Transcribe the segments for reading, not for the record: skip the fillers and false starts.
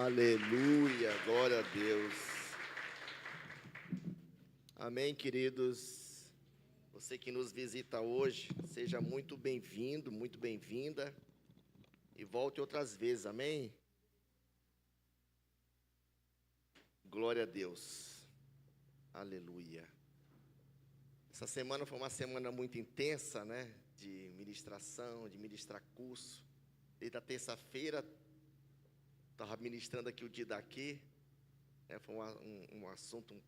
Aleluia, glória a Deus. Amém, queridos. Você que nos visita hoje, seja muito bem-vindo, muito bem-vinda. E volte outras vezes, amém? Glória a Deus. Aleluia. Essa semana foi uma semana muito intensa, né? De ministração, de ministrar curso. Desde a terça-feira, estava ministrando aqui o Didaquê, né? Foi um assunto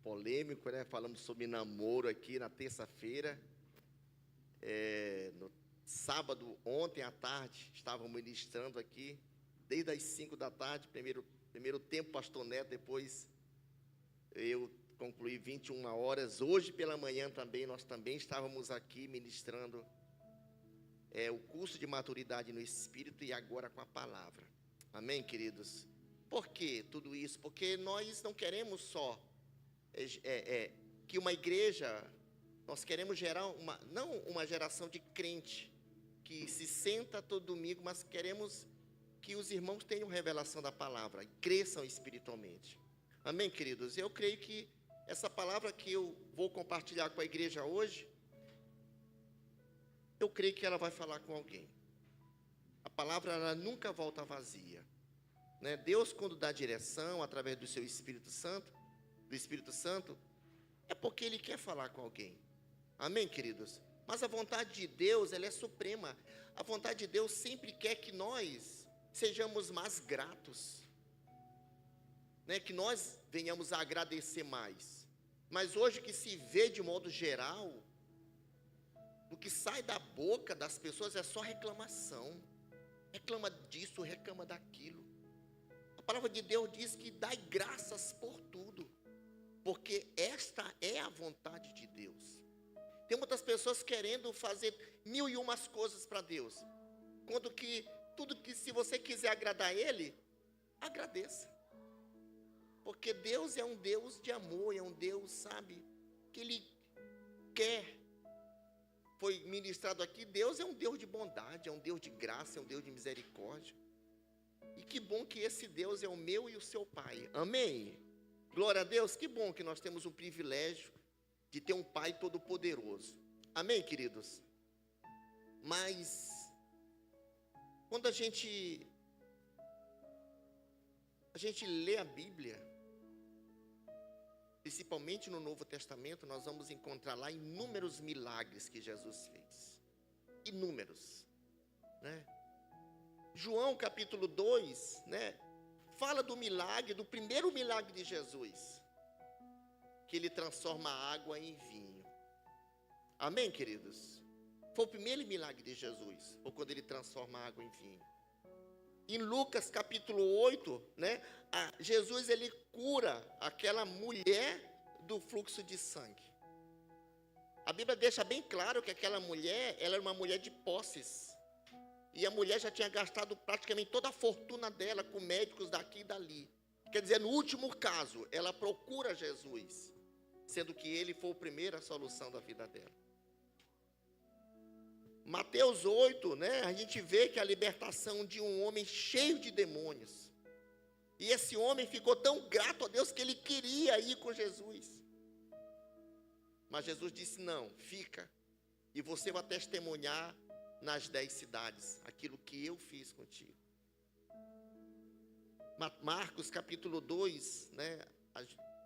polêmico, né? Falamos sobre namoro aqui na terça-feira. No sábado, ontem à tarde, estávamos ministrando aqui, desde as 5 da tarde, primeiro tempo, pastor Neto, depois eu concluí 21 horas. Hoje pela manhã também, nós também estávamos aqui ministrando o curso de maturidade no Espírito e agora com a palavra. Amém, queridos? Por que tudo isso? Porque nós não queremos só que uma igreja, nós queremos gerar não uma geração de crente que se senta todo domingo, mas queremos que os irmãos tenham revelação da palavra e cresçam espiritualmente. Amém, queridos? Eu creio que essa palavra que eu vou compartilhar com a igreja hoje, eu creio que ela vai falar com alguém. A palavra, ela nunca volta vazia, né? Deus, quando dá direção através do seu Espírito Santo, é porque Ele quer falar com alguém. Amém, queridos? Mas a vontade de Deus, ela é suprema. A vontade de Deus sempre quer que nós sejamos mais gratos, né? Que nós venhamos a agradecer mais. Mas hoje que se vê de modo geral, o que sai da boca das pessoas é só reclamação. Reclama disso, reclama daquilo. A palavra de Deus diz que dai graças por tudo, porque esta é a vontade de Deus. Tem muitas pessoas querendo fazer 1001 coisas para Deus, quando que tudo que, se você quiser agradar a Ele, agradeça. Porque Deus é um Deus de amor, é um Deus, sabe, que Ele quer. Foi ministrado aqui, Deus é um Deus de bondade, é um Deus de graça, é um Deus de misericórdia. E que bom que esse Deus é o meu e o seu Pai. Amém? Glória a Deus, que bom que nós temos o privilégio de ter um Pai todo-poderoso. Amém, queridos? Mas, quando a gente lê a Bíblia, principalmente no Novo Testamento, nós vamos encontrar lá inúmeros milagres que Jesus fez. Inúmeros, né? João capítulo 2, né? Fala do milagre, do primeiro milagre de Jesus, que Ele transforma a água em vinho. Amém, queridos? Foi o primeiro milagre de Jesus, ou quando Ele transforma a água em vinho. Em Lucas capítulo 8, né? Jesus, Ele cura aquela mulher do fluxo de sangue. A Bíblia deixa bem claro que aquela mulher, ela era uma mulher de posses. E a mulher já tinha gastado praticamente toda a fortuna dela com médicos daqui e dali. Quer dizer, no último caso, ela procura Jesus, sendo que Ele foi a primeira solução da vida dela. Mateus 8, né? A gente vê que a libertação de um homem cheio de demônios. E esse homem ficou tão grato a Deus que ele queria ir com Jesus. Mas Jesus disse, não, fica. E você vai testemunhar nas 10 cidades aquilo que eu fiz contigo. Marcos capítulo 2, né?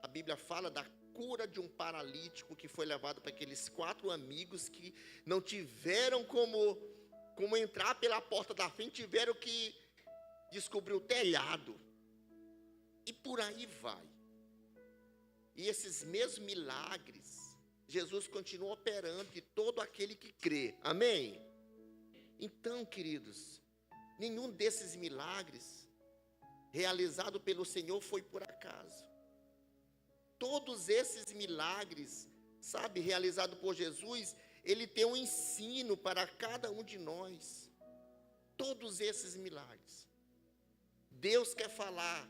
A Bíblia fala da cura de um paralítico que foi levado para aqueles 4 amigos que não tiveram como entrar pela porta da frente, tiveram que descobrir o telhado. E por aí vai. E esses mesmos milagres, Jesus continua operando de todo aquele que crê. Amém? Então, queridos, nenhum desses milagres realizado pelo Senhor foi por acaso. Todos esses milagres, sabe, realizado por Jesus, Ele tem um ensino para cada um de nós. Todos esses milagres. Deus quer falar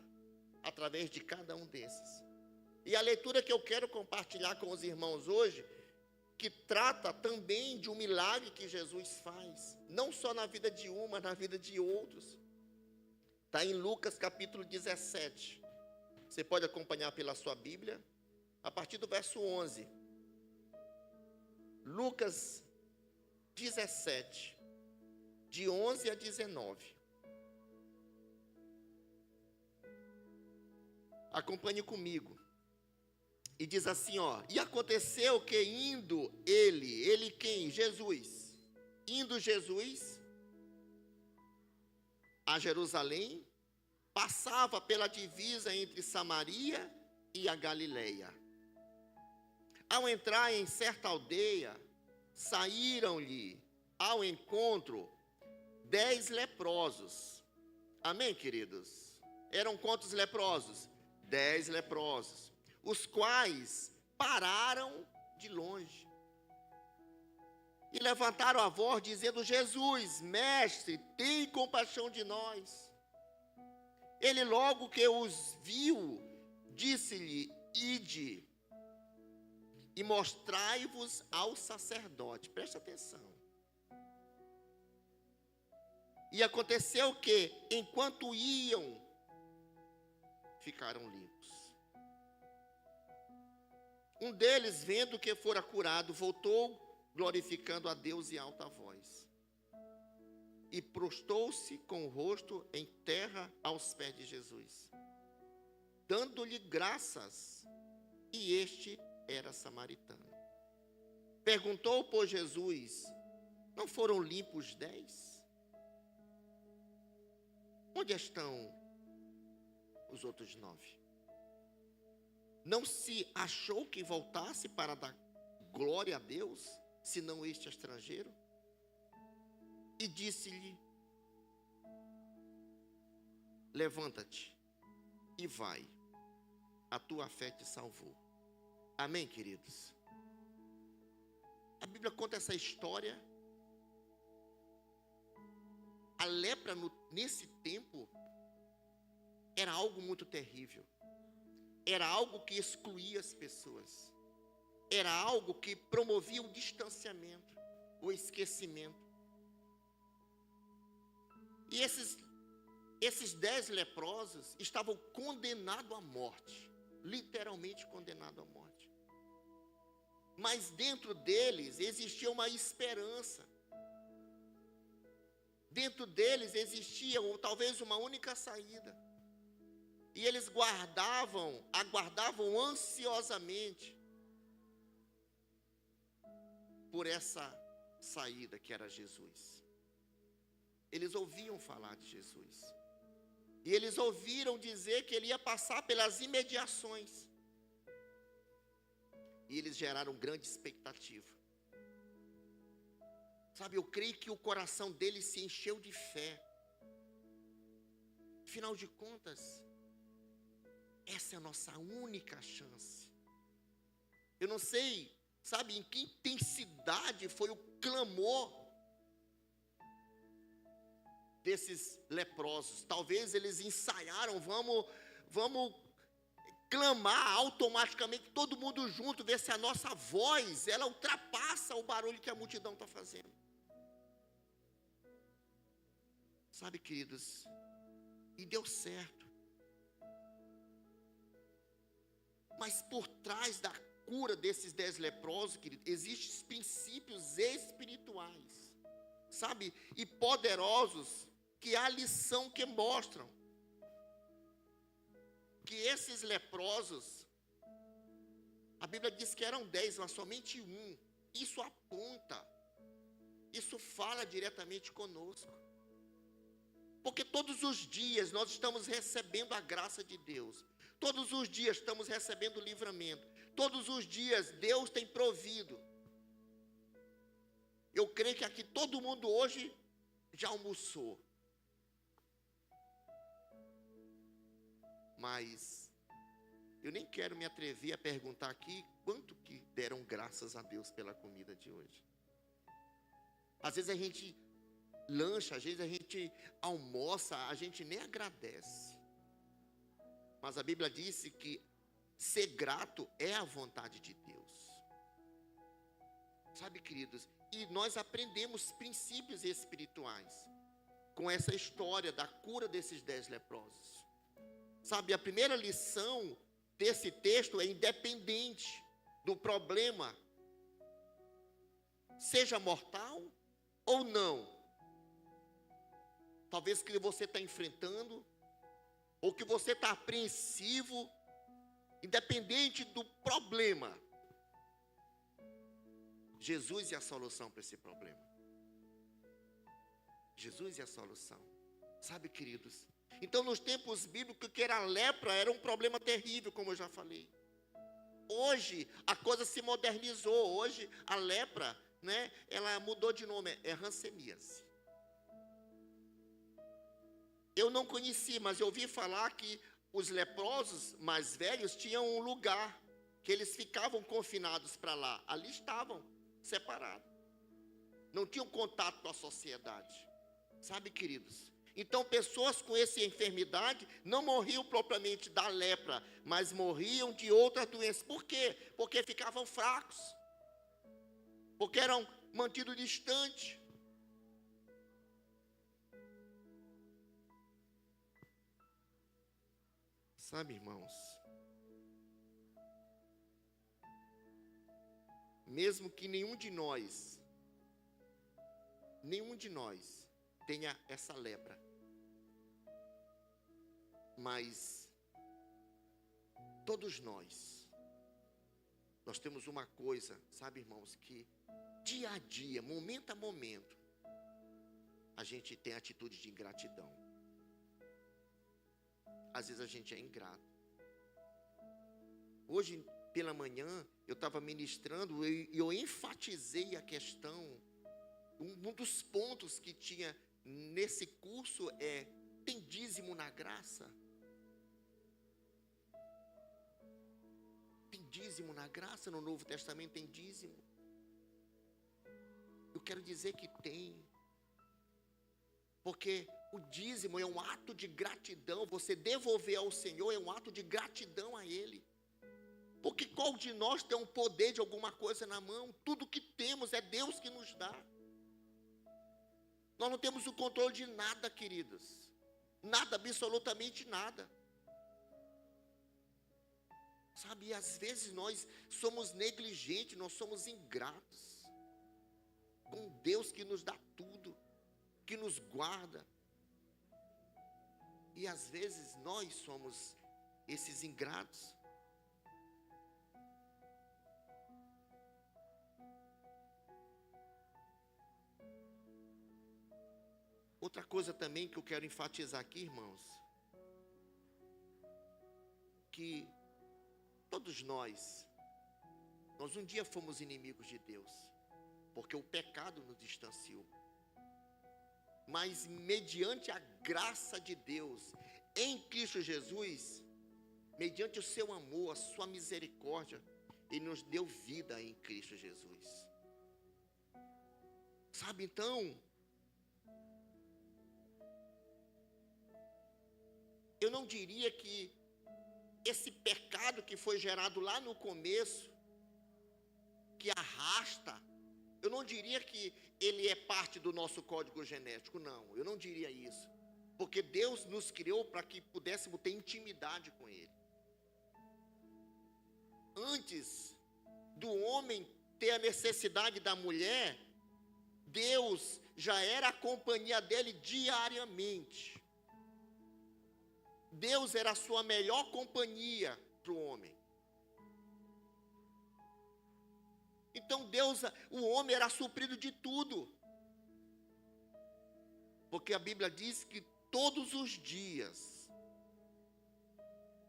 através de cada um desses. E a leitura que eu quero compartilhar com os irmãos hoje, que trata também de um milagre que Jesus faz, não só na vida de um, mas na vida de outros. Está em Lucas capítulo 17. Você pode acompanhar pela sua Bíblia, a partir do verso 11. Lucas 17, de 11 a 19. Acompanhe comigo. E diz assim, ó: e aconteceu que indo ele quem? Jesus. Indo Jesus a Jerusalém, passava pela divisa entre Samaria e a Galileia. Ao entrar em certa aldeia, saíram-lhe ao encontro 10 leprosos. Amém, queridos? Eram quantos leprosos? 10 leprosos, os quais pararam de longe e levantaram a voz, dizendo: Jesus, mestre, tem compaixão de nós. Ele, logo que os viu, disse-lhe: ide e mostrai-vos ao sacerdote. Preste atenção. E aconteceu que, enquanto iam, ficaram limpos. Um deles, vendo que fora curado, voltou glorificando a Deus em alta voz. E prostou-se com o rosto em terra aos pés de Jesus, dando-lhe graças. E este era samaritano. Perguntou, pois, Jesus: não foram limpos 10? Onde estão os outros 9? Não se achou que voltasse para dar glória a Deus, senão este estrangeiro? E disse-lhe: levanta-te e vai, a tua fé te salvou. Amém, queridos? A Bíblia conta essa história. A lepra nesse tempo era algo muito terrível. Era algo que excluía as pessoas. Era algo que promovia o distanciamento, o esquecimento. E esses 10 leprosos estavam condenados à morte. Literalmente condenados à morte. Mas dentro deles existia uma esperança. Dentro deles existia talvez uma única saída. E eles aguardavam ansiosamente por essa saída que era Jesus. Eles ouviam falar de Jesus. E eles ouviram dizer que ele ia passar pelas imediações. E eles geraram grande expectativa. Sabe, eu creio que o coração deles se encheu de fé. Afinal de contas, essa é a nossa única chance. Eu não sei, sabe, em que intensidade foi o clamor desses leprosos. Talvez eles ensaiaram, vamos clamar automaticamente, todo mundo junto, ver se a nossa voz, ela ultrapassa o barulho que a multidão está fazendo. Sabe, queridos, e deu certo. Mas por trás da cura desses 10 leprosos, querido, existem princípios espirituais, sabe, e poderosos, que há lição que mostram que esses leprosos, a Bíblia diz que eram 10, mas somente um. Isso aponta, isso fala diretamente conosco. Porque todos os dias nós estamos recebendo a graça de Deus. Todos os dias estamos recebendo livramento. Todos os dias Deus tem provido. Eu creio que aqui todo mundo hoje já almoçou. Mas eu nem quero me atrever a perguntar aqui quanto que deram graças a Deus pela comida de hoje. Às vezes a gente lancha, às vezes a gente almoça, a gente nem agradece. Mas a Bíblia disse que ser grato é a vontade de Deus. Sabe, queridos, e nós aprendemos princípios espirituais. com essa história da cura desses 10 leprosos. Sabe, a primeira lição desse texto é independente do problema, seja mortal ou não. Talvez que você está enfrentando, ou que você está apreensivo, independente do problema, Jesus é a solução para esse problema. Jesus é a solução. Sabe, queridos? Então, nos tempos bíblicos, que era a lepra, era um problema terrível, como eu já falei. Hoje, a coisa se modernizou. Hoje, a lepra, né, ela mudou de nome, é hanseníase. Eu não conheci, mas eu ouvi falar que os leprosos mais velhos tinham um lugar, que eles ficavam confinados para lá. Ali estavam, separados. Não tinham contato com a sociedade. Sabe, queridos? Então, pessoas com essa enfermidade não morriam propriamente da lepra, mas morriam de outras doenças. Por quê? Porque ficavam fracos. Porque eram mantidos distantes. Sabe, irmãos? Mesmo que nenhum de nós tenha essa lepra, mas todos nós temos uma coisa, sabe, irmãos, que dia a dia, momento a momento, a gente tem atitude de ingratidão. Às vezes a gente é ingrato. Hoje pela manhã eu estava ministrando e eu enfatizei a questão. Um dos pontos que tinha nesse curso é: tem dízimo na graça? Tem dízimo na graça? No Novo Testamento tem dízimo? Eu quero dizer que tem. Porque o dízimo é um ato de gratidão. Você devolver ao Senhor é um ato de gratidão a Ele. Porque qual de nós tem um poder de alguma coisa na mão? Tudo que temos é Deus que nos dá. Nós não temos o controle de nada, queridos. Nada, absolutamente nada. Sabe, às vezes nós somos negligentes, nós somos ingratos com Deus que nos dá tudo, que nos guarda. E às vezes nós somos esses ingratos. Outra coisa também que eu quero enfatizar aqui, irmãos, que todos nós um dia fomos inimigos de Deus, porque o pecado nos distanciou. Mas mediante a graça de Deus, em Cristo Jesus, mediante o seu amor, a sua misericórdia, Ele nos deu vida em Cristo Jesus. Sabe, então, eu não diria que esse pecado que foi gerado lá no começo, que arrasta, eu não diria que ele é parte do nosso código genético, não, eu não diria isso. Porque Deus nos criou para que pudéssemos ter intimidade com Ele. Antes do homem ter a necessidade da mulher, Deus já era a companhia dele diariamente. Deus era a sua melhor companhia para o homem. Então o homem era suprido de tudo. Porque a Bíblia diz que todos os dias,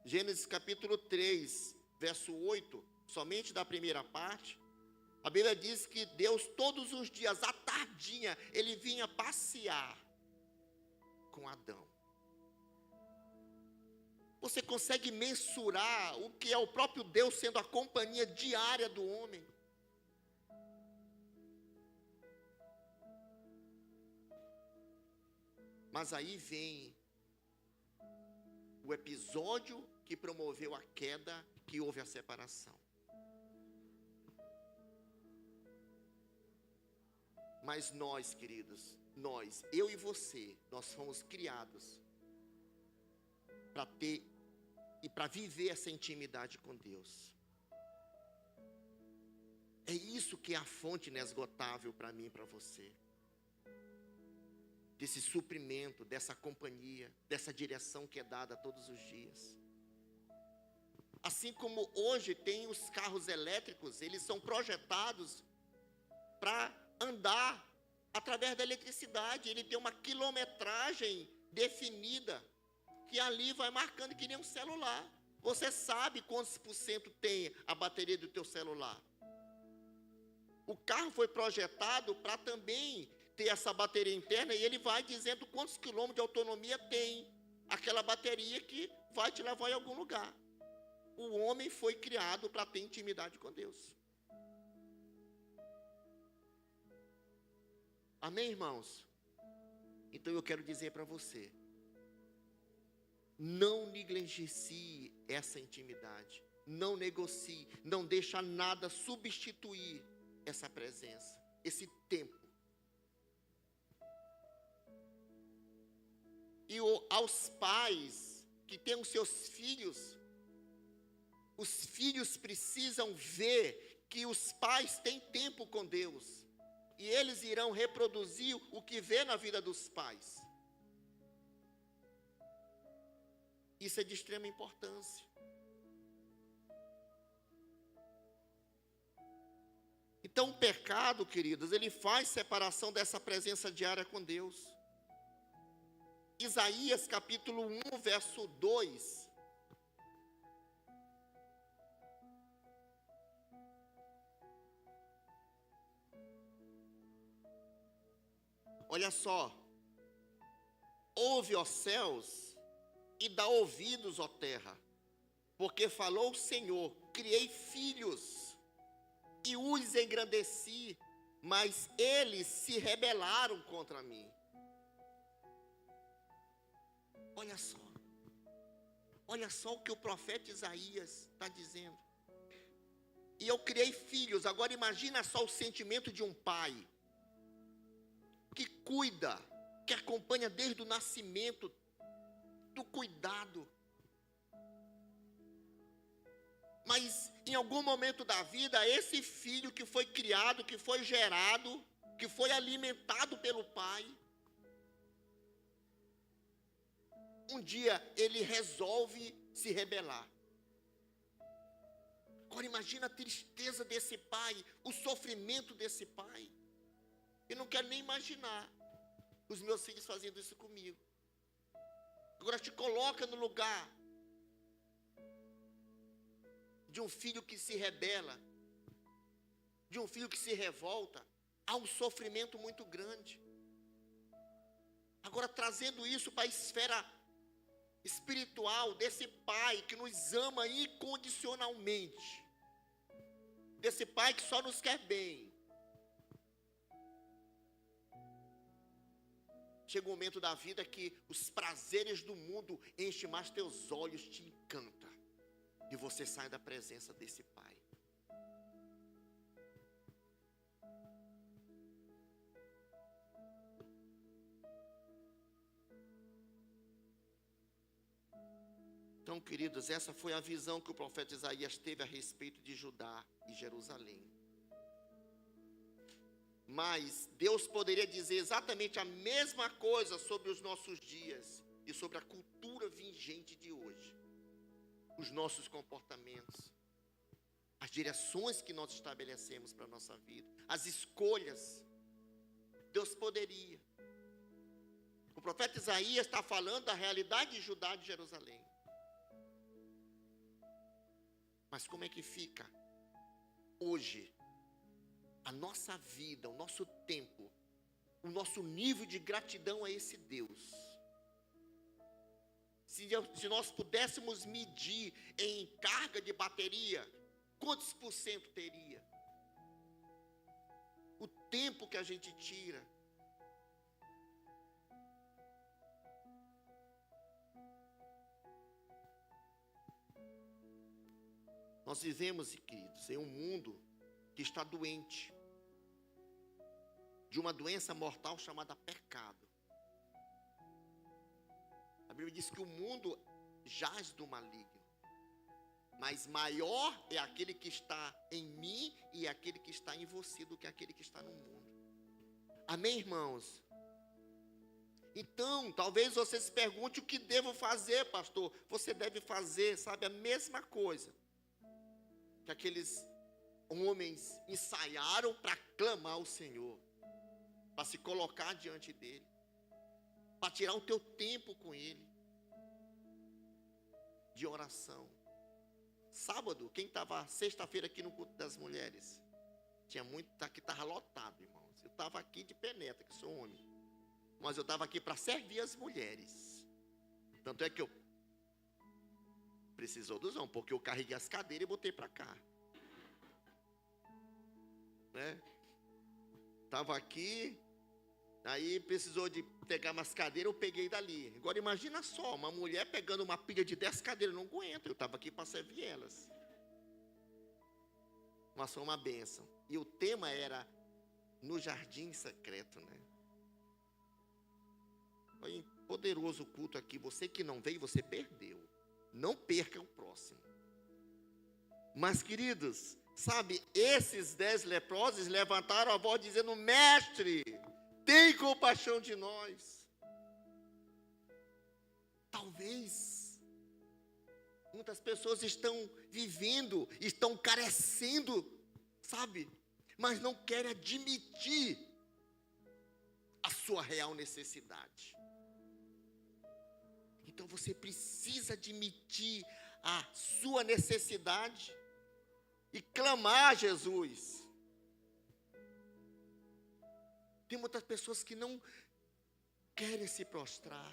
Gênesis capítulo 3, verso 8, somente da primeira parte, a Bíblia diz que Deus todos os dias, à tardinha, Ele vinha passear com Adão. Você consegue mensurar o que é o próprio Deus sendo a companhia diária do homem? Mas aí vem o episódio que promoveu a queda, que houve a separação. Mas nós, queridos, eu e você, nós fomos criados para ter e para viver essa intimidade com Deus. É isso que é a fonte inesgotável para mim e para você. Desse suprimento, dessa companhia, dessa direção que é dada todos os dias. Assim como hoje tem os carros elétricos, eles são projetados para andar através da eletricidade. Ele tem uma quilometragem definida, que ali vai marcando que nem um celular. Você sabe quantos por cento tem a bateria do teu celular. O carro foi projetado para também ter essa bateria interna, e ele vai dizendo quantos quilômetros de autonomia tem aquela bateria que vai te levar em algum lugar. O homem foi criado para ter intimidade com Deus. Amém, irmãos? Então eu quero dizer para você, não negligencie essa intimidade, não negocie, não deixa nada substituir essa presença, esse tempo. E aos pais que têm os seus filhos, os filhos precisam ver que os pais têm tempo com Deus, e eles irão reproduzir o que vê na vida dos pais. Isso é de extrema importância. Então o pecado, queridos, ele faz separação dessa presença diária com Deus. Isaías capítulo 1, verso 2. Olha só. Ouve, ó céus, e dá ouvidos, ó terra, porque falou o Senhor, criei filhos, e os engrandeci, mas eles se rebelaram contra mim. Olha só o que o profeta Isaías está dizendo. E eu criei filhos. Agora imagina só o sentimento de um pai, que cuida, que acompanha desde o nascimento, do cuidado. Mas em algum momento da vida, esse filho que foi criado, que foi gerado, que foi alimentado pelo pai, um dia ele resolve se rebelar. Agora imagina a tristeza desse pai, o sofrimento desse pai. Eu não quero nem imaginar os meus filhos fazendo isso comigo. Agora te coloca no lugar de um filho que se rebela, de um filho que se revolta. Há um sofrimento muito grande. Agora trazendo isso para a esfera espiritual, desse pai que nos ama incondicionalmente, desse pai que só nos quer bem. Chega um momento da vida que os prazeres do mundo enchem mais teus olhos, te encanta, e você sai da presença desse pai. Então, queridos, essa foi a visão que o profeta Isaías teve a respeito de Judá e Jerusalém. Mas Deus poderia dizer exatamente a mesma coisa sobre os nossos dias e sobre a cultura vigente de hoje. Os nossos comportamentos, as direções que nós estabelecemos para a nossa vida, as escolhas. Deus poderia. O profeta Isaías está falando da realidade de Judá e de Jerusalém. Mas como é que fica hoje a nossa vida, o nosso tempo, o nosso nível de gratidão a esse Deus? Se nós pudéssemos medir em carga de bateria, quantos por cento teria? O tempo que a gente tira. Nós vivemos, queridos, em um mundo que está doente. de uma doença mortal chamada pecado. A Bíblia diz que o mundo jaz do maligno, mas maior é aquele que está em mim e aquele que está em você do que aquele que está no mundo. Amém, irmãos? Então, talvez você se pergunte: o que devo fazer, pastor? Você deve fazer, sabe, a mesma coisa que aqueles homens ensaiaram para clamar ao Senhor, para se colocar diante dele, para tirar o teu tempo com ele, de oração. Sábado, quem estava sexta-feira aqui no culto das mulheres? Tinha muito, que estava lotado, irmãos. Eu estava aqui de penetra, que sou homem, mas eu estava aqui para servir as mulheres. Tanto é que eu precisou dos homens, porque eu carreguei as cadeiras e botei para cá, né? Estava aqui, aí precisou de pegar umas cadeiras, eu peguei dali. Agora imagina só, uma mulher pegando uma pilha de 10 cadeiras, não aguento. Eu estava aqui para servir elas. Mas foi uma bênção. E o tema era no jardim secreto, né? Foi um poderoso culto aqui. Você que não veio, você perdeu. Não perca o próximo. Mas, queridos, sabe, esses 10 leprosos levantaram a voz dizendo: mestre, tem compaixão de nós. Talvez muitas pessoas estão vivendo, estão carecendo, sabe, mas não querem admitir a sua real necessidade. Então você precisa admitir a sua necessidade e clamar a Jesus. Tem muitas pessoas que não querem se prostrar,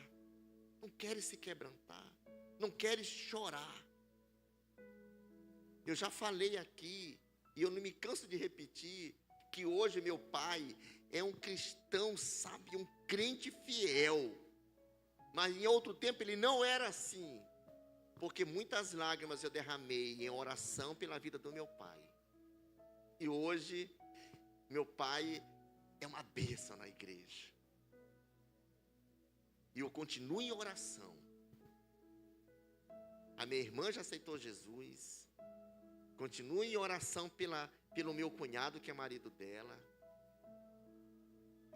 não querem se quebrantar, não querem chorar. Eu já falei aqui, e eu não me canso de repetir, que hoje meu pai é um cristão, sabe, um crente fiel. Mas em outro tempo ele não era assim, porque muitas lágrimas eu derramei em oração pela vida do meu pai. E hoje, meu pai é uma bênção na igreja. E eu continuo em oração. A minha irmã já aceitou Jesus. Continuo em oração pelo meu cunhado, que é marido dela.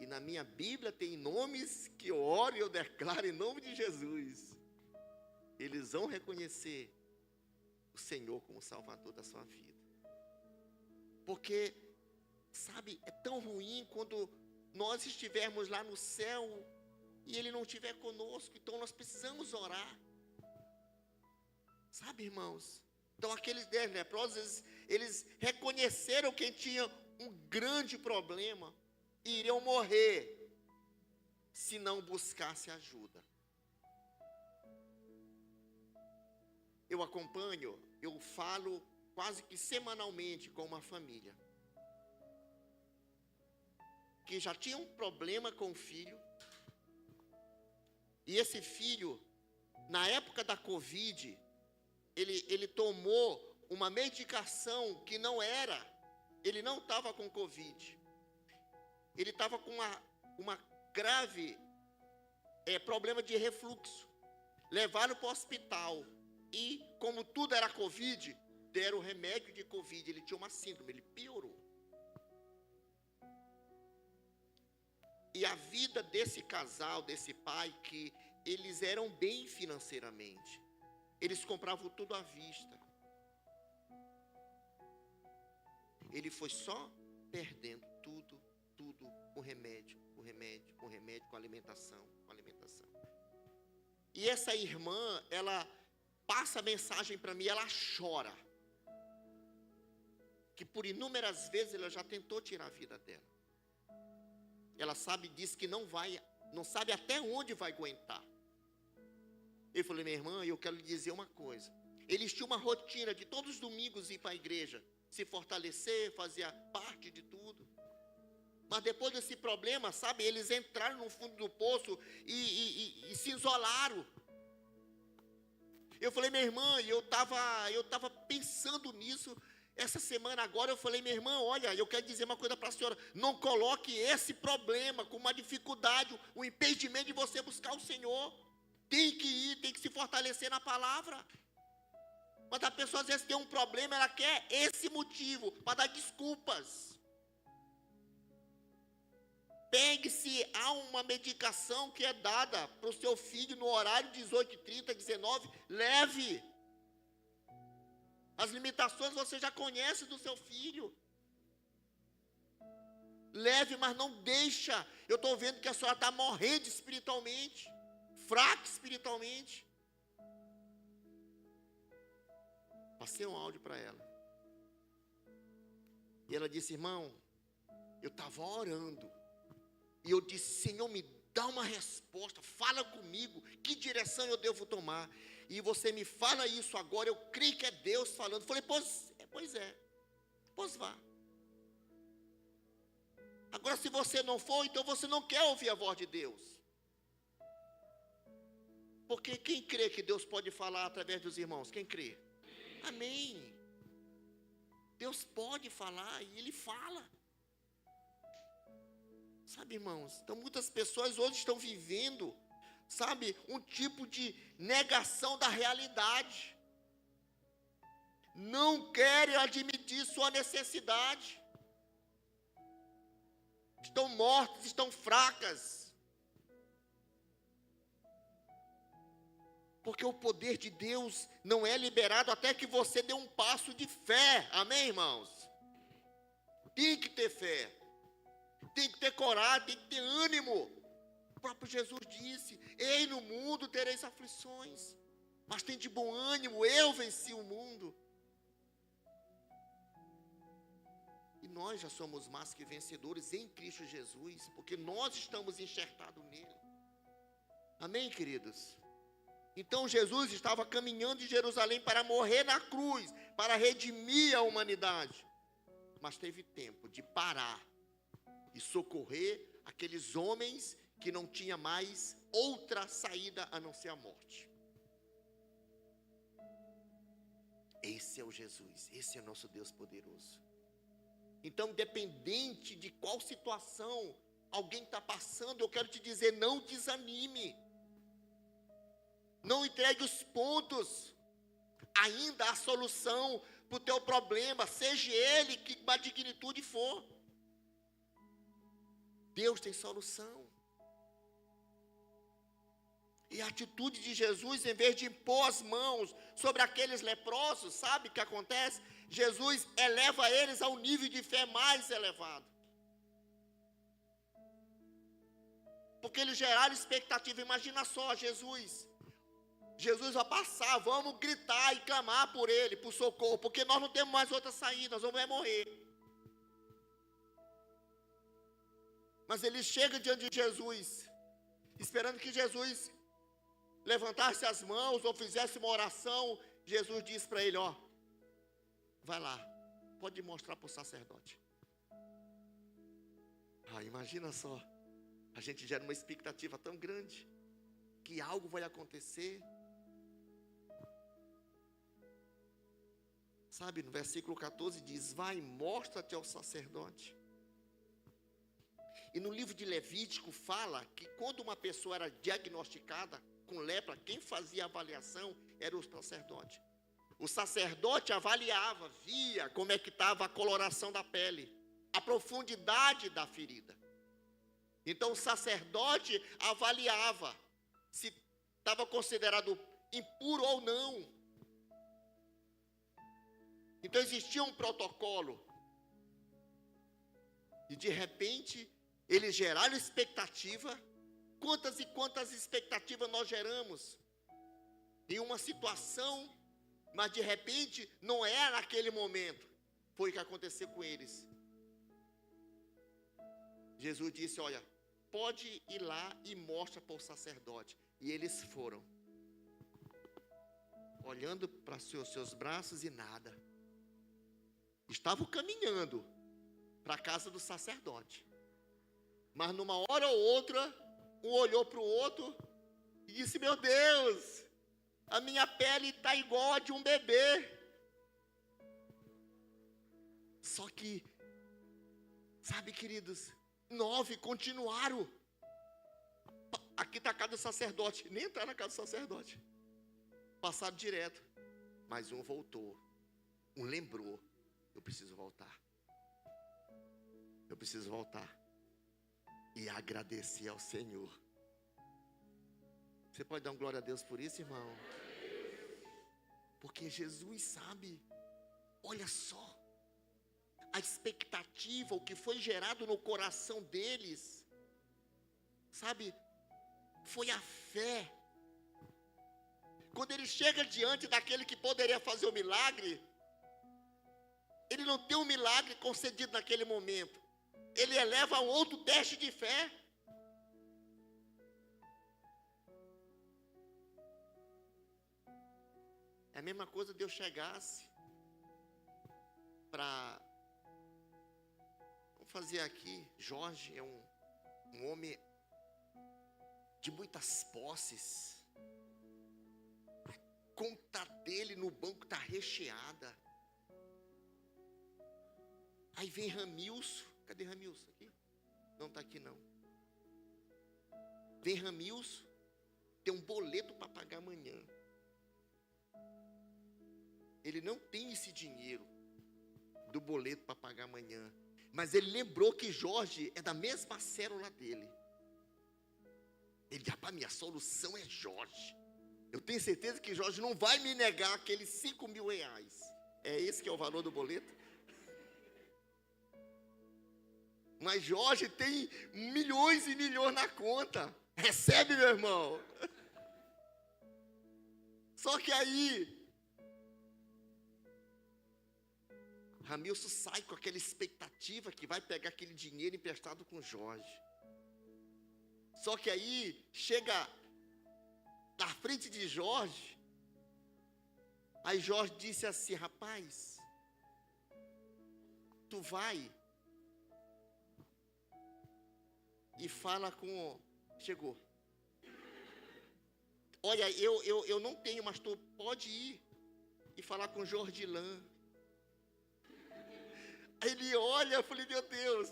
E na minha Bíblia tem nomes que eu oro e eu declaro em nome de Jesus. Eles vão reconhecer o Senhor como Salvador da sua vida. Porque, sabe, é tão ruim quando nós estivermos lá no céu e Ele não estiver conosco. Então nós precisamos orar. Sabe, irmãos? Então aqueles 10 leprosos, eles reconheceram que tinha um grande problema. E iriam morrer se não buscasse ajuda. Eu acompanho, eu falo quase que semanalmente com uma família que já tinha um problema com o filho. E esse filho, na época da Covid, ele tomou uma medicação que não era, ele não estava com Covid. Ele estava com uma grave problema de refluxo. Levaram para o hospital. E, como tudo era Covid, deram remédio de Covid. Ele tinha uma síndrome, ele piorou. E a vida desse casal, desse pai, que eles eram bem financeiramente. Eles compravam tudo à vista. Ele foi só perdendo tudo com remédio, com alimentação. E essa irmã, ela passa a mensagem para mim, ela chora. Que por inúmeras vezes ela já tentou tirar a vida dela. Ela diz que não sabe até onde vai aguentar. Eu falei: minha irmã, eu quero lhe dizer uma coisa. Eles tinham uma rotina de todos os domingos ir para a igreja, se fortalecer, fazer parte de tudo. Mas depois desse problema, sabe, eles entraram no fundo do poço e se isolaram. Eu falei: minha irmã, eu estava pensando nisso Essa semana agora eu falei, minha irmã, olha, eu quero dizer uma coisa para a senhora, não coloque esse problema como uma dificuldade, um impedimento de você buscar o Senhor. Tem que ir, tem que se fortalecer na palavra. Mas a pessoa às vezes tem um problema, ela quer esse motivo para dar desculpas. Pegue-se a uma medicação que é dada para o seu filho no horário 18h30, 19, leve. As limitações você já conhece do seu filho. Leve, mas não deixa. Eu estou vendo que a senhora está morrendo espiritualmente, fraca espiritualmente. Passei um áudio para ela. E ela disse, irmão, eu estava orando. E eu disse, Senhor, me dá uma resposta, fala comigo, que direção eu devo tomar? E você me fala isso agora, eu creio que é Deus falando. Falei, pois é, vá. Agora, se você não for, então você não quer ouvir a voz de Deus. Porque quem crê que Deus pode falar através dos irmãos? Quem crê? Amém. Deus pode falar e Ele fala. Sabe, irmãos, então muitas pessoas hoje estão vivendo, sabe, um tipo de negação da realidade. Não querem admitir sua necessidade. Estão mortas, estão fracas. Porque o poder de Deus não é liberado até que você dê um passo de fé. Amém, irmãos? Tem que ter fé. Tem que ter coragem, tem que ter ânimo. O próprio Jesus disse, ei, no mundo tereis aflições, mas tem de bom ânimo, eu venci o mundo. E nós já somos mais que vencedores em Cristo Jesus, porque nós estamos enxertados nele. Amém, queridos? Então Jesus estava caminhando de Jerusalém para morrer na cruz, para redimir a humanidade. Mas teve tempo de parar e socorrer aqueles homens que não tinha mais outra saída a não ser a morte. Esse é o Jesus, esse é o nosso Deus poderoso. Então, independente de qual situação alguém está passando, eu quero te dizer, não desanime. Não entregue os pontos. Ainda há solução para o teu problema, seja ele que magnitude for. Deus tem solução. E a atitude de Jesus, em vez de impor as mãos sobre aqueles leprosos, sabe o que acontece? Jesus eleva eles a um nível de fé mais elevado. Porque eles geraram expectativa. Imagina só, Jesus vai passar, vamos gritar e clamar por ele, por socorro, porque nós não temos mais outra saída, nós vamos morrer. Mas ele chega diante de Jesus, esperando que Jesus levantasse as mãos ou fizesse uma oração. Jesus disse para ele, ó, vai lá, pode mostrar para o sacerdote. Imagina só, a gente gera uma expectativa tão grande, que algo vai acontecer. Sabe, no versículo 14 diz, vai, mostra-te ao sacerdote. E no livro de Levítico fala que quando uma pessoa era diagnosticada com lepra, quem fazia a avaliação era o sacerdote. O sacerdote avaliava, via como é que estava a coloração da pele, a profundidade da ferida. Então o sacerdote avaliava se estava considerado impuro ou não. Então existia um protocolo. E de repente eles geraram expectativa. Quantas e quantas expectativas nós geramos em uma situação, mas de repente não era naquele momento. Foi o que aconteceu com eles. Jesus disse, olha, pode ir lá e mostra para o sacerdote. E eles foram, olhando para seus braços e nada. Estavam caminhando para a casa do sacerdote. Mas numa hora ou outra, um olhou para o outro e disse, meu Deus, a minha pele está igual a de um bebê. Só que, sabe, queridos, 9 continuaram. Aqui está a casa do sacerdote. Nem entrar na casa do sacerdote. Passaram direto. Mas um voltou. Um lembrou. Eu preciso voltar. Eu preciso voltar. E agradecer ao Senhor. Você pode dar uma glória a Deus por isso, irmão? Porque Jesus sabe. Olha só. A expectativa, o que foi gerado no coração deles. Sabe? Foi a fé. Quando ele chega diante daquele que poderia fazer o milagre, ele não tem um milagre concedido naquele momento. Ele eleva a um outro teste de fé. É a mesma coisa Deus chegasse para... Vamos fazer aqui, Jorge é um homem de muitas posses. A conta dele no banco está recheada. Aí vem Ramilson. Cadê Ramilson? Aqui? Não está aqui não. Vem Ramilson. Tem um boleto para pagar amanhã. Ele não tem esse dinheiro do boleto para pagar amanhã. Mas ele lembrou que Jorge é da mesma célula dele. Ele disse, rapaz, minha solução é Jorge. Eu tenho certeza que Jorge não vai me negar aqueles 5.000 reais. É esse que é o valor do boleto? Mas Jorge tem milhões e milhões na conta. Recebe, meu irmão. Só que aí, Ramilson sai com aquela expectativa que vai pegar aquele dinheiro emprestado com Jorge. Só que aí, chega na frente de Jorge, aí Jorge disse assim, rapaz, tu vai e fala com... Chegou. Olha, eu não tenho, mas tu pode ir e falar com Jordilan. Aí ele olha, eu falei, meu Deus,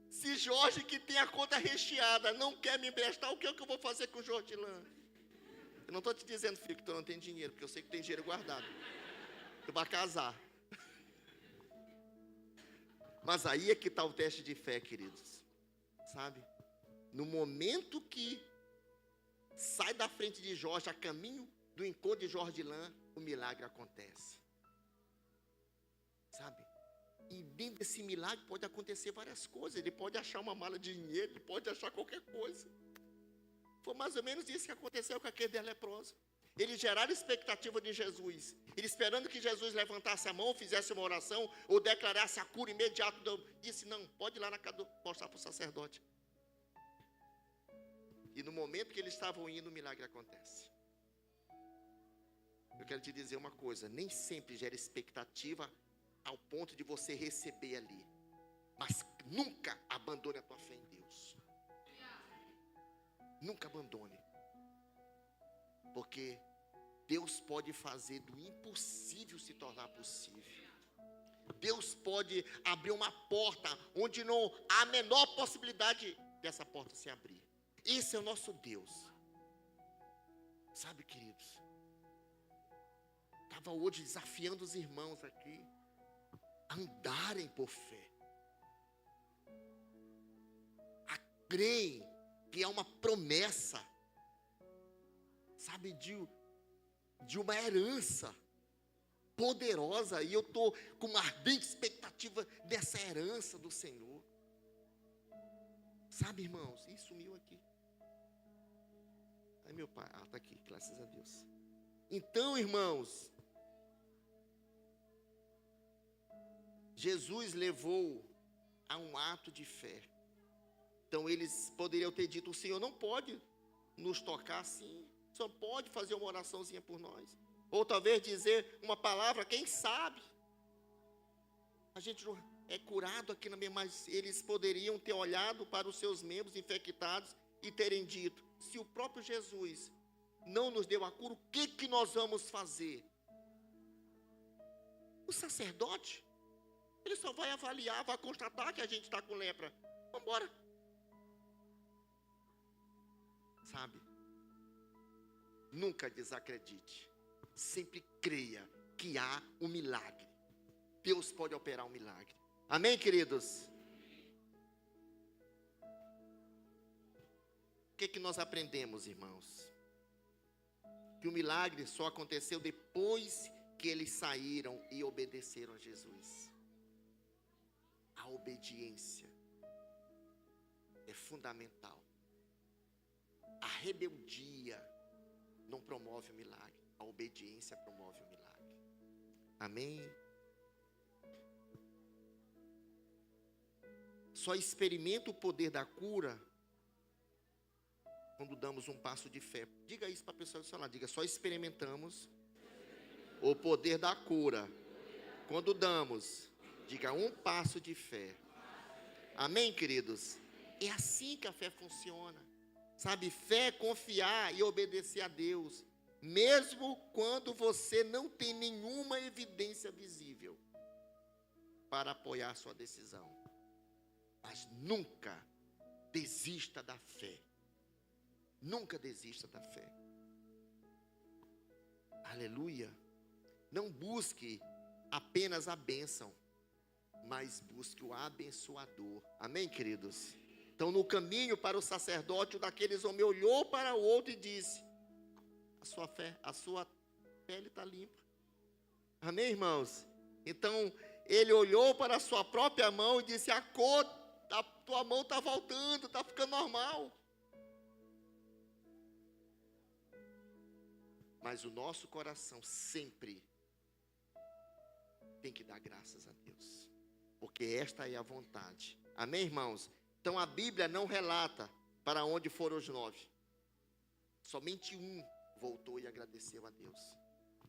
se Jorge, que tem a conta recheada, não quer me emprestar, o que é que eu vou fazer com o Jordilan? Eu não estou te dizendo, filho, que tu não tem dinheiro, porque eu sei que tem dinheiro guardado. Tu vai casar. Mas aí é que está o teste de fé, queridos. Sabe? No momento que sai da frente de Jorge, a caminho do encontro de Jordilan, o milagre acontece. Sabe? E dentro desse milagre pode acontecer várias coisas. Ele pode achar uma mala de dinheiro, ele pode achar qualquer coisa. Foi mais ou menos isso que aconteceu com aquele 10 leprosos. Eles geraram expectativa de Jesus. Ele esperando que Jesus levantasse a mão, fizesse uma oração, ou declarasse a cura imediata. Disse, não, pode ir lá na casa mostrar para o sacerdote. E no momento que eles estavam indo, o milagre acontece. Eu quero te dizer uma coisa, nem sempre gera expectativa ao ponto de você receber ali. Mas nunca abandone a tua fé em Deus. Nunca abandone. Porque Deus pode fazer do impossível se tornar possível. Deus pode abrir uma porta onde não há a menor possibilidade dessa porta se abrir. Esse é o nosso Deus. Sabe, queridos? Estava hoje desafiando os irmãos aqui a andarem por fé. A crerem que é uma promessa, sabe, de uma herança poderosa. E eu estou com uma ardente expectativa dessa herança do Senhor. Sabe, irmãos, ih, sumiu aqui. Aí meu pai, está aqui, graças a Deus. Então, irmãos, Jesus levou a um ato de fé. Então eles poderiam ter dito, o Senhor não pode nos tocar assim, só pode fazer uma oraçãozinha por nós. Ou talvez dizer uma palavra, quem sabe? A gente não é curado aqui na minha, mas eles poderiam ter olhado para os seus membros infectados e terem dito, se o próprio Jesus não nos deu a cura, o que nós vamos fazer? O sacerdote, Ele só vai avaliar, vai constatar que a gente está com lepra. Vamos embora. Sabe? Nunca desacredite. Sempre creia que há um milagre. Deus pode operar um milagre. Amém, queridos? O que nós aprendemos, irmãos? Que o milagre só aconteceu depois que eles saíram e obedeceram a Jesus. A obediência é fundamental. A rebeldia não promove o milagre. A obediência promove o milagre. Amém? Só experimenta o poder da cura quando damos um passo de fé. Diga isso para a pessoa do seu lado. Diga, só experimentamos o poder da cura quando damos, diga, um passo de fé. Amém, queridos? É assim que a fé funciona. Sabe, fé é confiar e obedecer a Deus, mesmo quando você não tem nenhuma evidência visível para apoiar sua decisão. Mas nunca desista da fé. Nunca desista da fé. Aleluia. Não busque apenas a bênção, mas busque o abençoador. Amém, queridos? Então, no caminho para o sacerdote, um daqueles homens olhou para o outro e disse: a sua pele está limpa. Amém, irmãos? Então, ele olhou para a sua própria mão e disse: a cor da tua mão está voltando, está ficando normal. Mas o nosso coração sempre tem que dar graças a Deus, porque esta é a vontade. Amém, irmãos? Então a Bíblia não relata para onde foram os 9. Somente um voltou e agradeceu a Deus.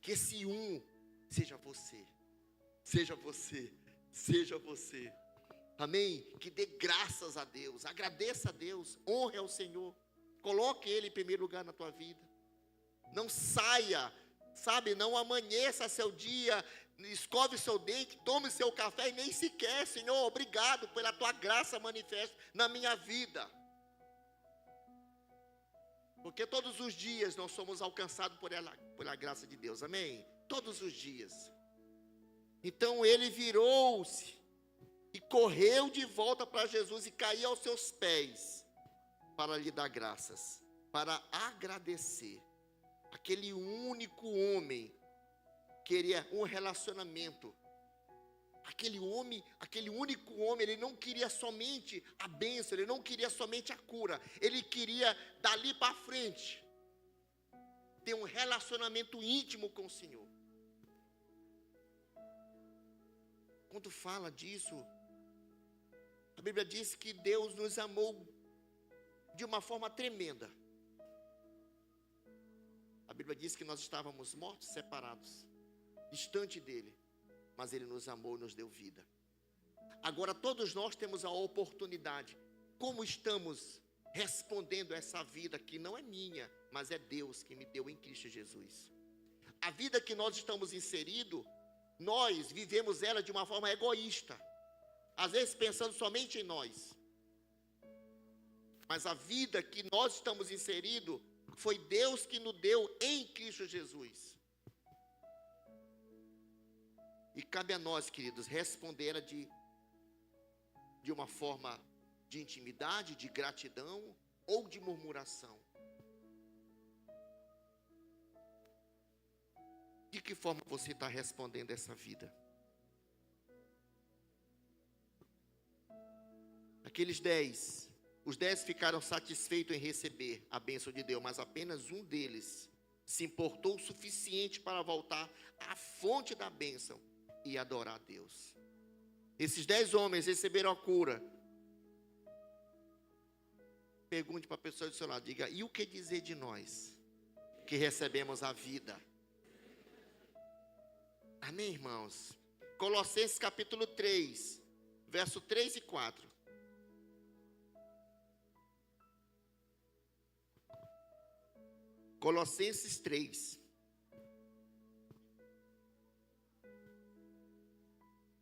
Que esse um seja você. Seja você. Seja você. Amém? Que dê graças a Deus. Agradeça a Deus. Honre ao Senhor. Coloque Ele em primeiro lugar na tua vida. Não saia, sabe, não amanheça seu dia, escove seu dente, tome seu café e nem sequer, Senhor, obrigado pela tua graça manifesta na minha vida. Porque todos os dias nós somos alcançados pela graça de Deus, amém? Todos os dias. Então ele virou-se e correu de volta para Jesus e caiu aos seus pés para lhe dar graças, para agradecer. Aquele único homem queria um relacionamento. Aquele único homem, ele não queria somente a bênção, ele não queria somente a cura. Ele queria, dali para frente, ter um relacionamento íntimo com o Senhor. Quando fala disso, a Bíblia diz que Deus nos amou de uma forma tremenda. A Bíblia diz que nós estávamos mortos, separados, distante dele, mas ele nos amou e nos deu vida. Agora todos nós temos a oportunidade. Como estamos respondendo a essa vida que não é minha, mas é Deus que me deu em Cristo Jesus? A vida que nós estamos inseridos, nós vivemos ela de uma forma egoísta, às vezes pensando somente em nós. Mas a vida que nós estamos inseridos, foi Deus que nos deu em Cristo Jesus. E cabe a nós, queridos, responder de uma forma de intimidade, de gratidão ou de murmuração. De que forma você está respondendo essa vida? Aqueles 10, os 10 ficaram satisfeitos em receber a bênção de Deus, mas apenas um deles se importou o suficiente para voltar à fonte da bênção e adorar a Deus. Esses 10 homens receberam a cura. Pergunte para a pessoa do seu lado, diga: e o que dizer de nós que recebemos a vida? Amém, irmãos? Colossenses capítulo 3, verso 3 e 4. Colossenses 3.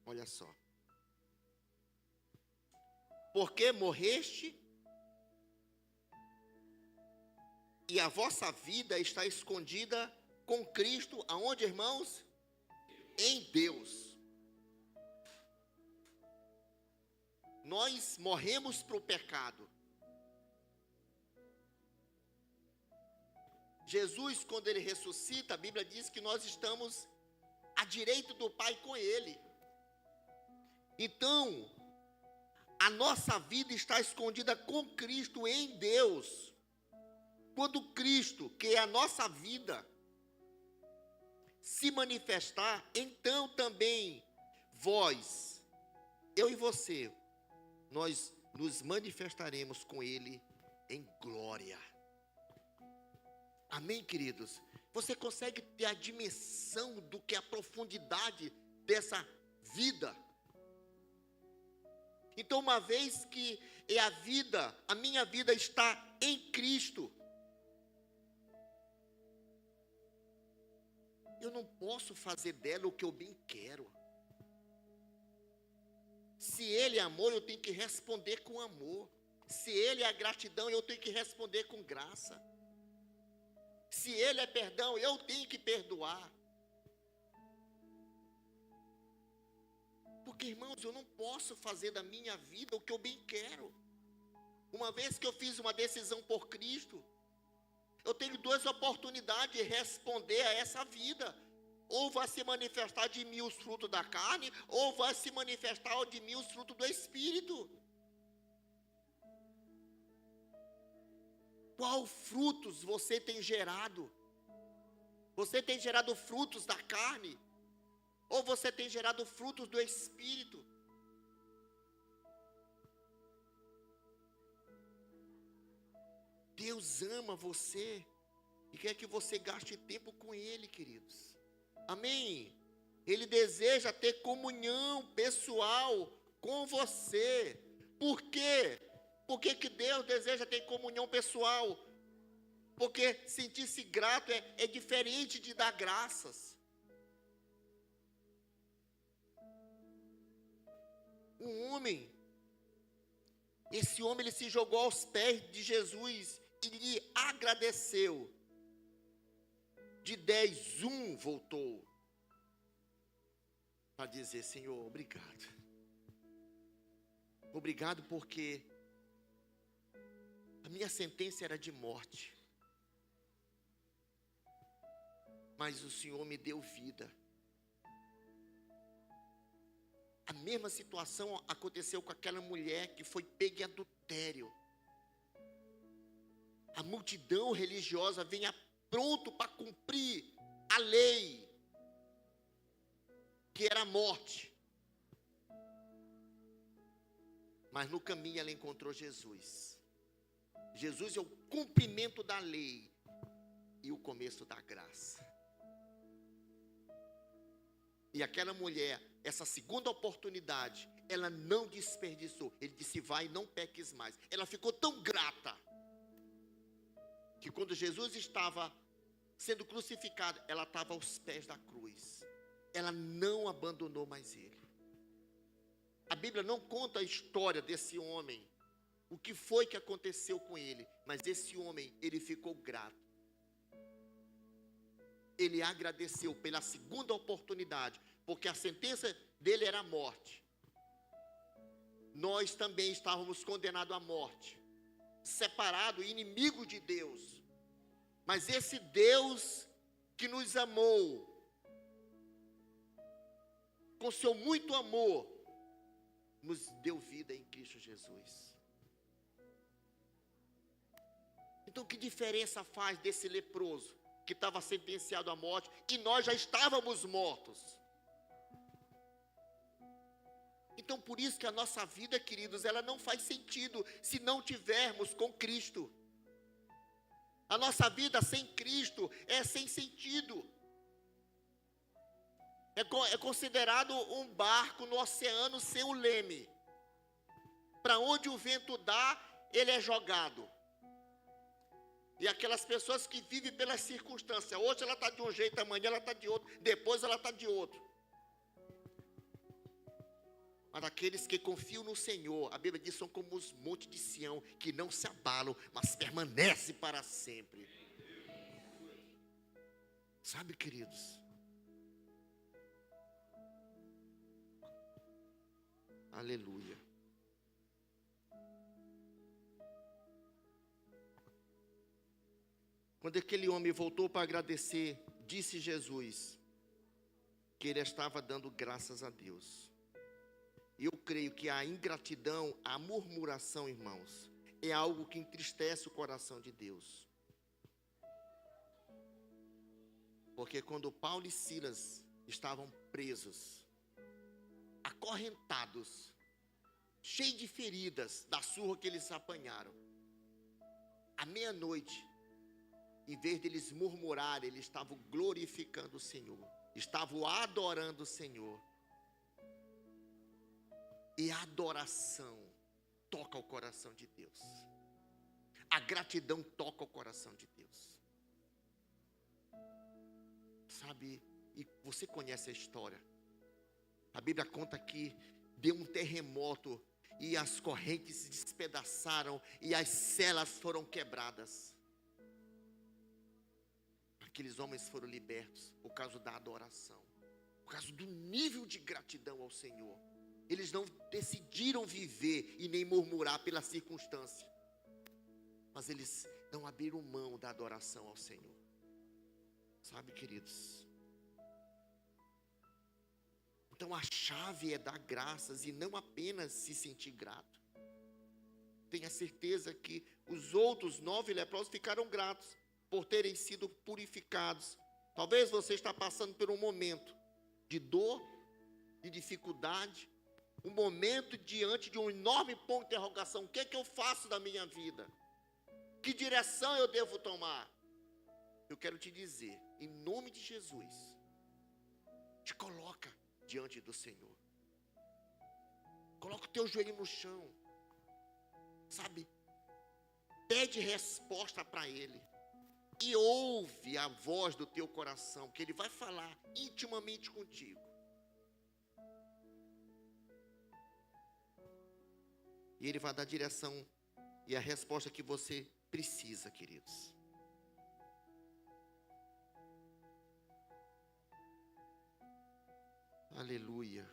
Olha só. porque morreste, e a vossa vida está escondida com Cristo, aonde, irmãos? Em Deus. Nós morremos para o pecado. Jesus, quando ele ressuscita, a Bíblia diz que nós estamos à direita do Pai com ele. Então, a nossa vida está escondida com Cristo em Deus. Quando Cristo, que é a nossa vida, se manifestar, então também vós, eu e você, nós nos manifestaremos com Ele em glória. Amém, queridos? Você consegue ter a dimensão do que é a profundidade dessa vida? Então, uma vez que a minha vida está em Cristo, eu não posso fazer dela o que eu bem quero. Se Ele é amor, eu tenho que responder com amor. Se Ele é gratidão, eu tenho que responder com graça. Se Ele é perdão, eu tenho que perdoar. Porque, irmãos, eu não posso fazer da minha vida o que eu bem quero. Uma vez que eu fiz uma decisão por Cristo, eu tenho duas oportunidades de responder a essa vida. Ou vai se manifestar de mim os frutos da carne, ou vai se manifestar de mim os frutos do Espírito. Qual frutos você tem gerado? Você tem gerado frutos da carne? Ou você tem gerado frutos do Espírito? Deus ama você e quer que você gaste tempo com Ele, queridos. Amém? Ele deseja ter comunhão pessoal com você. Por quê? Por que Deus deseja ter comunhão pessoal? Porque sentir-se grato é diferente de dar graças. Esse homem ele se jogou aos pés de Jesus e lhe agradeceu. De 10, 1 voltou para dizer: Senhor, obrigado. Obrigado porque a minha sentença era de morte, mas o Senhor me deu vida. A mesma situação aconteceu com aquela mulher que foi pega em adultério. A multidão religiosa vinha pronto para cumprir a lei, que era a morte. Mas no caminho ela encontrou Jesus. Jesus é o cumprimento da lei e o começo da graça. E aquela mulher, essa segunda oportunidade, ela não desperdiçou. Ele disse: vai, não peques mais. Ela ficou tão grata, que quando Jesus estava sendo crucificado, ela estava aos pés da cruz. Ela não abandonou mais ele. A Bíblia não conta a história desse homem, o que foi que aconteceu com ele, mas esse homem, ele ficou grato. Ele agradeceu pela segunda oportunidade, porque a sentença dele era a morte. Nós também estávamos condenados à morte, separados, inimigos de Deus. Mas esse Deus que nos amou, com seu muito amor, nos deu vida em Cristo Jesus. Então, que diferença faz desse leproso que estava sentenciado à morte e nós já estávamos mortos? Então, por isso que a nossa vida, queridos, ela não faz sentido se não tivermos com Cristo. A nossa vida sem Cristo é sem sentido. É considerado um barco no oceano sem o leme. Para onde o vento dá, ele é jogado. E aquelas pessoas que vivem pelas circunstâncias, hoje ela está de um jeito, amanhã ela está de outro, depois ela está de outro. Mas aqueles que confiam no Senhor, a Bíblia diz, são como os montes de Sião, que não se abalam, mas permanecem para sempre. Sabe, queridos? Aleluia. Quando aquele homem voltou para agradecer, disse Jesus que ele estava dando graças a Deus. E eu creio que a ingratidão, a murmuração, irmãos, é algo que entristece o coração de Deus. Porque quando Paulo e Silas estavam presos, acorrentados, cheios de feridas da surra que eles apanharam, à meia-noite, em vez de eles murmurarem, eles estavam glorificando o Senhor, estavam adorando o Senhor. E a adoração toca o coração de Deus. A gratidão toca o coração de Deus. Sabe, e você conhece a história. A Bíblia conta que deu um terremoto e as correntes se despedaçaram e as celas foram quebradas. Aqueles homens foram libertos por causa da adoração, por causa do nível de gratidão ao Senhor. Eles não decidiram viver e nem murmurar pela circunstância, mas eles não abriram mão da adoração ao Senhor. Sabe, queridos? Então a chave é dar graças e não apenas se sentir grato. Tenha certeza que os outros 9 leprosos ficaram gratos por terem sido purificados. Talvez você está passando por um momento de dor, de dificuldade, um momento diante de um enorme ponto de interrogação. O que é que eu faço da minha vida? Que direção eu devo tomar? Eu quero te dizer, em nome de Jesus, te coloca diante do Senhor. Coloca o teu joelho no chão. Sabe? Pede resposta para Ele. E ouve a voz do teu coração, que Ele vai falar intimamente contigo. E Ele vai dar a direção e a resposta que você precisa, queridos. Aleluia.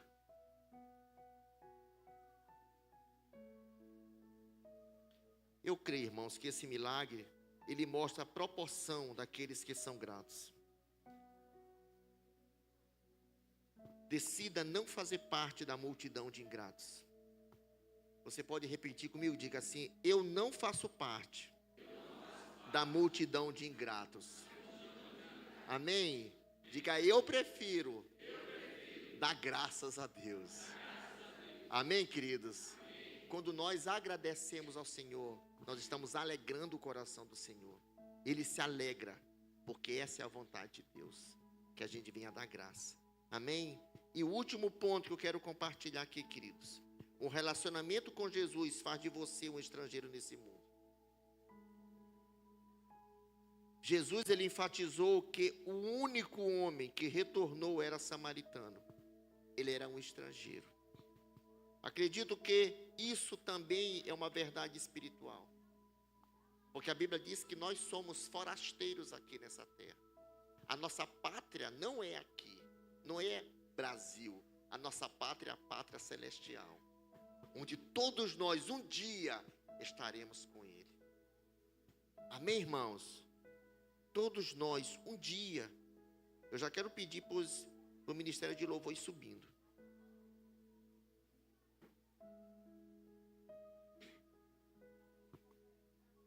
Eu creio, irmãos, que esse milagre, ele mostra a proporção daqueles que são gratos. Decida não fazer parte da multidão de ingratos. Você pode repetir comigo, diga assim: eu não faço parte da multidão de ingratos. Amém? Diga: eu prefiro dar graças a Deus. Amém, queridos? Quando nós agradecemos ao Senhor, nós estamos alegrando o coração do Senhor. Ele se alegra, porque essa é a vontade de Deus, que a gente venha dar graça. Amém? E o último ponto que eu quero compartilhar aqui, queridos: um relacionamento com Jesus faz de você um estrangeiro nesse mundo. Jesus, ele enfatizou que o único homem que retornou era samaritano. Ele era um estrangeiro. Acredito que isso também é uma verdade espiritual. Porque a Bíblia diz que nós somos forasteiros aqui nessa terra. A nossa pátria não é aqui, não é Brasil. A nossa pátria é a pátria celestial, onde todos nós um dia estaremos com Ele. Amém, irmãos? Todos nós um dia. Eu já quero pedir para o Ministério de Louvor ir subindo.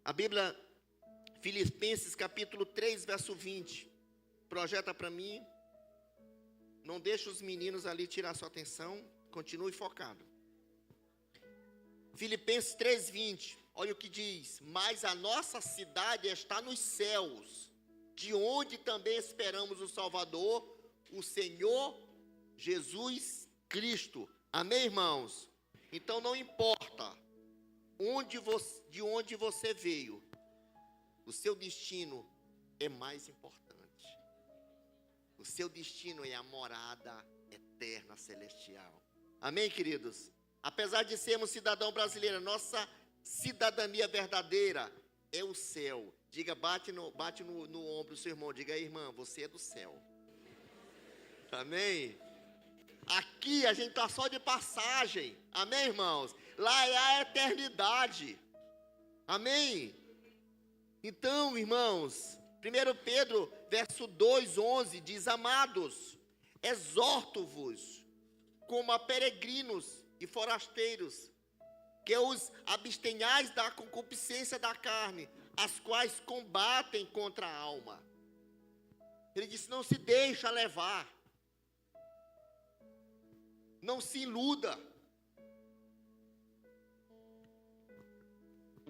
A Bíblia, Filipenses capítulo 3, verso 20. Projeta para mim. Não deixe os meninos ali tirar sua atenção. Continue focado. Filipenses 3, 20. Olha o que diz: mas a nossa cidade está nos céus, de onde também esperamos o Salvador, o Senhor Jesus Cristo. Amém, irmãos? Então não importa de onde você veio, o seu destino é mais importante. O seu destino é a morada eterna celestial. Amém, queridos? Apesar de sermos cidadão brasileiro, nossa cidadania verdadeira é o céu. Diga, bate no ombro do seu irmão, diga aí, irmã, você é do céu. Amém? Aqui a gente está só de passagem. Amém, irmãos? Lá é a eternidade. Amém? Então, irmãos, 1 Pedro, verso 2:11, diz: amados, exorto-vos como a peregrinos e forasteiros, que os abstenhais da concupiscência da carne, as quais combatem contra a alma. Ele disse: não se deixa levar, não se iluda,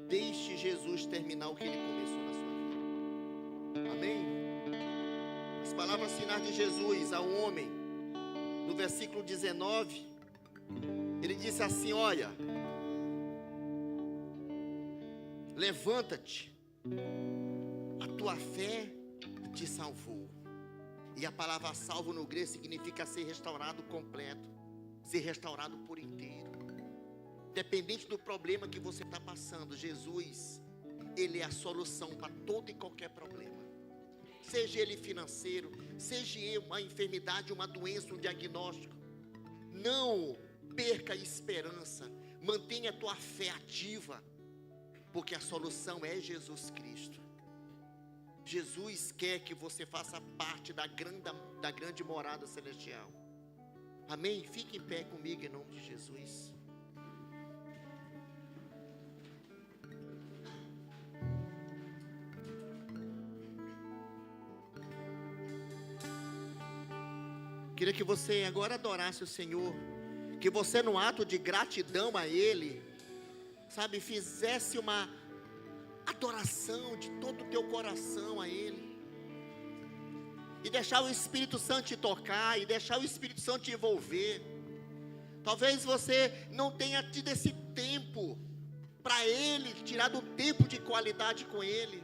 deixe Jesus terminar o que Ele começou na sua vida. Amém? As palavras finais de Jesus ao homem, no versículo 19, Ele disse assim: olha, levanta-te, a tua fé te salvou. E a palavra salvo no grego significa ser restaurado completo, ser restaurado por inteiro. Independente do problema que você está passando, Jesus, Ele é a solução para todo e qualquer problema. Seja ele financeiro, seja uma enfermidade, uma doença, um diagnóstico. Não perca a esperança, mantenha a tua fé ativa, porque a solução é Jesus Cristo. Jesus quer que você faça parte da grande morada celestial. Amém? Fique em pé comigo em nome de Jesus. Queria que você agora adorasse o Senhor, que você, no ato de gratidão a Ele, sabe, fizesse uma adoração de todo o teu coração a Ele, e deixar o Espírito Santo te tocar, e deixar o Espírito Santo te envolver. Talvez você não tenha tido esse tempo para Ele, tirado um tempo de qualidade com Ele,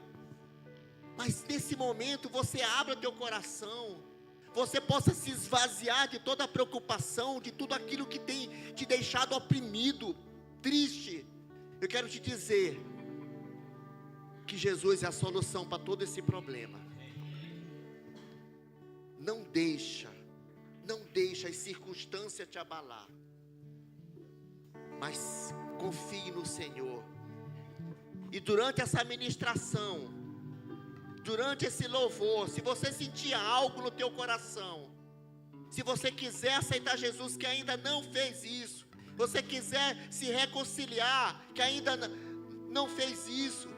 mas nesse momento você abra teu coração, você possa se esvaziar de toda a preocupação, de tudo aquilo que tem te deixado oprimido, triste. Eu quero te dizer que Jesus é a solução para todo esse problema. Não deixa as circunstâncias te abalar, mas confie no Senhor. E durante essa ministração, durante esse louvor, se você sentir algo no teu coração, se você quiser aceitar Jesus que ainda não fez isso, você quiser se reconciliar que ainda não fez isso,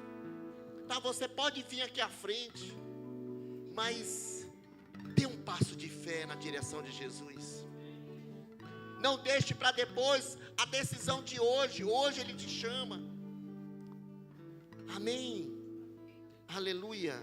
tá? Você pode vir aqui à frente, mas dê um passo de fé na direção de Jesus. Não deixe para depois a decisão de hoje. Hoje Ele te chama. Amém. Aleluia.